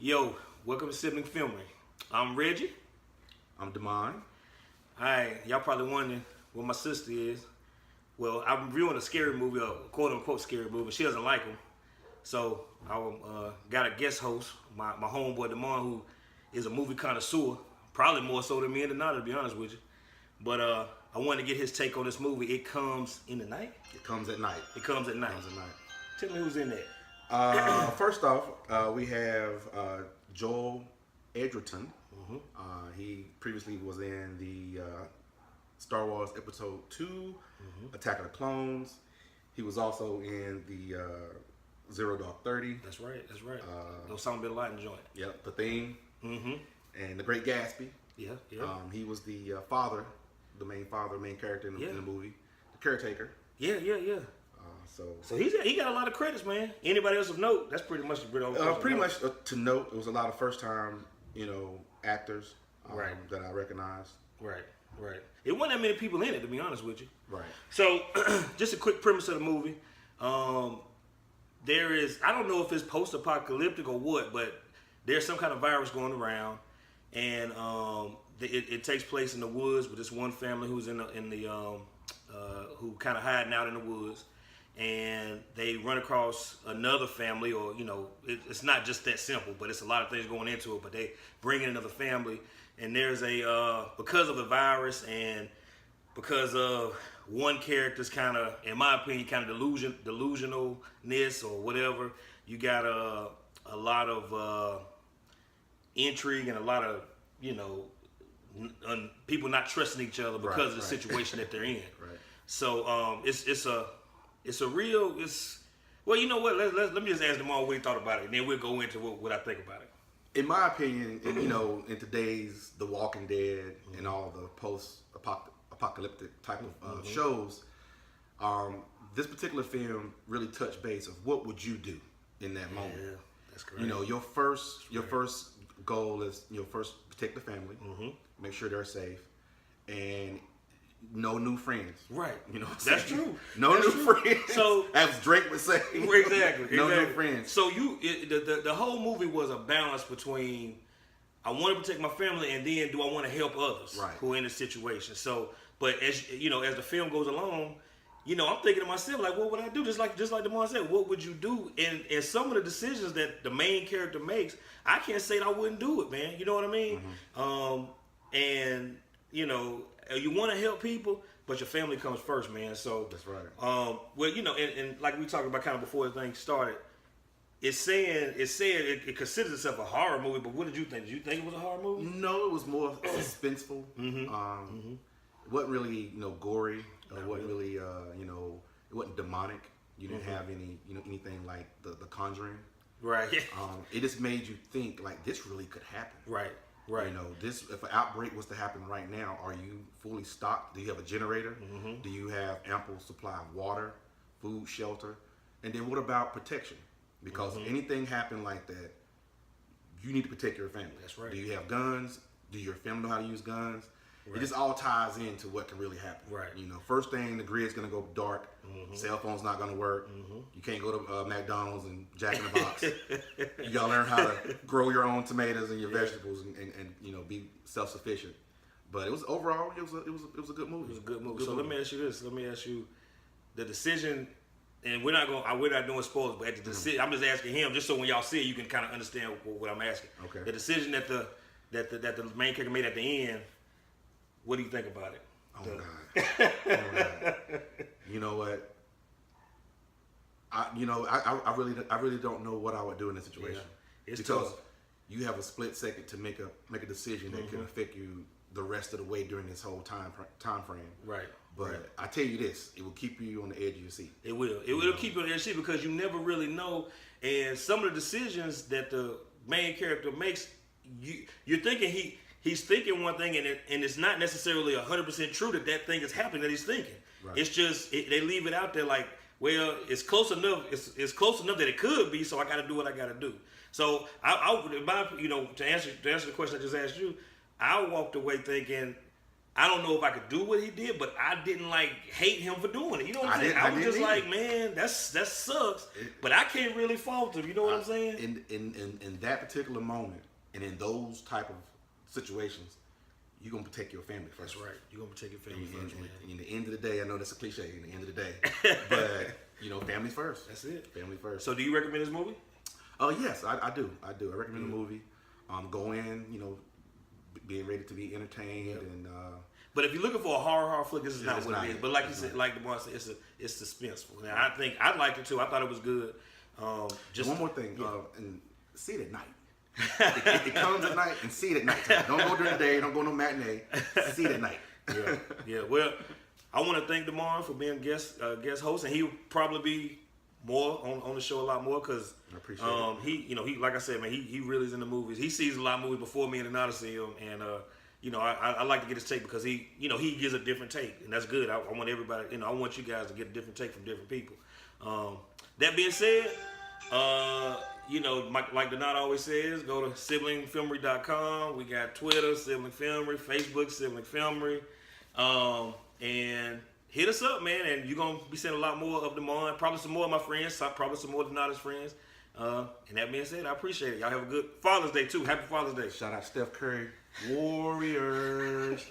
Yo, welcome to Sibling Filming. I'm Reggie. I'm Damon. Alright, y'all probably wondering what my sister is. Well, I'm reviewing a scary movie, a quote-unquote scary movie. She doesn't like them. So, I got a guest host, my homeboy Damon, who is a movie connoisseur. Probably more so than me and Denada, to be honest with you. But I wanted to get his take on this movie. It Comes in the Night? It Comes at Night. It Comes at Night. It Comes at Night. Tell me who's in that. First off, we have Joel Edgerton. Mm-hmm. He previously was in the Star Wars Episode 2, Attack of the Clones. He was also in the Zero Dark 30. That's right. Osama Bin Laden joint. Yep, The Thing. Mm-hmm. And The Great Gatsby. Yeah. He was the main character in the movie, the caretaker. Yeah. So he got a lot of credits, man. Anybody else of note? That's pretty much to note. It was a lot of first time, actors that I recognized. Right. It wasn't that many people in it, to be honest with you. Right. So, just a quick premise of the movie. There is, I don't know if it's post-apocalyptic or what, but there's some kind of virus going around, and it takes place in the woods with this one family who's who kind of hiding out in the woods. And they run across another family, or it's not just that simple, but it's a lot of things going into it. But they bring in another family, and there's because of the virus and because of one character's kind of, in my opinion, kind of delusionalness or whatever. You got a lot of intrigue and a lot of people not trusting each other because of the situation that they're in. Right. So well, you know what? Let me just ask them all what he thought about it, and then we'll go into what I think about it. In my opinion, in today's The Walking Dead and all the post-apocalyptic type of shows, this particular film really touched base of what would you do in that moment. Yeah, that's correct. Your first goal is first protect the family, make sure they're safe, and no new friends. Right. That's true. No new friends. So, as Drake would say. Exactly. No new friends. So the whole movie was a balance between I want to protect my family and then do I want to help others who are in the situation. So, but as the film goes along, I'm thinking to myself, like, what would I do? Just like Damon said, what would you do? And some of the decisions that the main character makes, I can't say that I wouldn't do it, man. You know what I mean? You want to help people, but your family comes first, man. So that's right. And like we talked about kind of before the thing started, it said it considers itself a horror movie. But what did you think? Did you think it was a horror movie? No, it was more suspenseful. It wasn't really gory. It wasn't really it wasn't demonic. You didn't have any anything like the Conjuring. Right. It just made you think like this really could happen. Right. This if an outbreak was to happen right now, are you fully stocked? Do you have a generator? Do you have ample supply of water, food, shelter? And then what about protection? Because if anything happened like that, you need to protect your family. That's right. Do you have guns? Do your family know how to use guns? Right. It just all ties into what can really happen. Right. First thing, the grid's gonna go dark. Cell phone's not gonna work. You can't go to McDonald's and Jack in the Box. You gotta learn how to grow your own tomatoes and your vegetables and be self-sufficient. But it was overall it was a good movie. It was a good movie. Let me ask you this. Let me ask you the decision. And we're not doing spoilers, but at the decision, I'm just asking him just so when y'all see it, you can kind of understand what I'm asking. Okay. The decision that the main character made at the end. What do you think about it? God. You know what? I really don't know what I would do in this situation. Yeah. It's because tough. You have a split second to make a decision that can affect you the rest of the way during this whole time frame. Right. But I tell you this, it will keep you on the edge of your seat. It will. It will keep you on the edge of your seat because you never really know. And some of the decisions that the main character makes, you're thinking he's thinking one thing, and it's not necessarily 100% true that thing is happening that he's thinking. Right. It's just they leave it out there like, well, it's close enough. It's close enough that it could be. So I got to do what I got to do. So to answer the question I just asked you, I walked away thinking I don't know if I could do what he did, but I didn't like hate him for doing it. You know what I'm saying? I was just like, man, that sucks. But I can't really fault him. You know what I'm saying? In that particular moment, and in those type of situations, you're gonna protect your family first. That's right. You're gonna protect your family first, man. In the end of the day, I know that's a cliche. In the end of the day, but family first. That's it. Family first. So, do you recommend this movie? Oh yes, I do. I recommend the movie. Go in, being ready to be entertained and. But if you're looking for a horror flick, this is not what it is. But like you said, like DeMar said, it's suspenseful. Now, I think I liked it too. I thought it was good. Just one more thing, and see it at night. It comes at night, and see it at night. Don't go during the day. Don't go no matinee. See it at night. Yeah. Well, I want to thank DeMar for being guest host, and he'll probably be more on the show a lot more because I appreciate it. He like I said, man, he really is in the movies. He sees a lot of movies before me and Denada see them, and I like to get his take because he gives a different take, and that's good. I want everybody, I want you guys to get a different take from different people. That being said, like Denada always says, go to siblingfilmery.com. We got Twitter, Sibling Filmery, Facebook, Sibling Filmery, and hit us up, man. And you're gonna be seeing a lot more of them on. Probably some more of my friends, probably some more of Denada's friends. And that being said, I appreciate it. Y'all have a good Father's Day too. Happy Father's Day. Shout out Steph Curry, Warriors.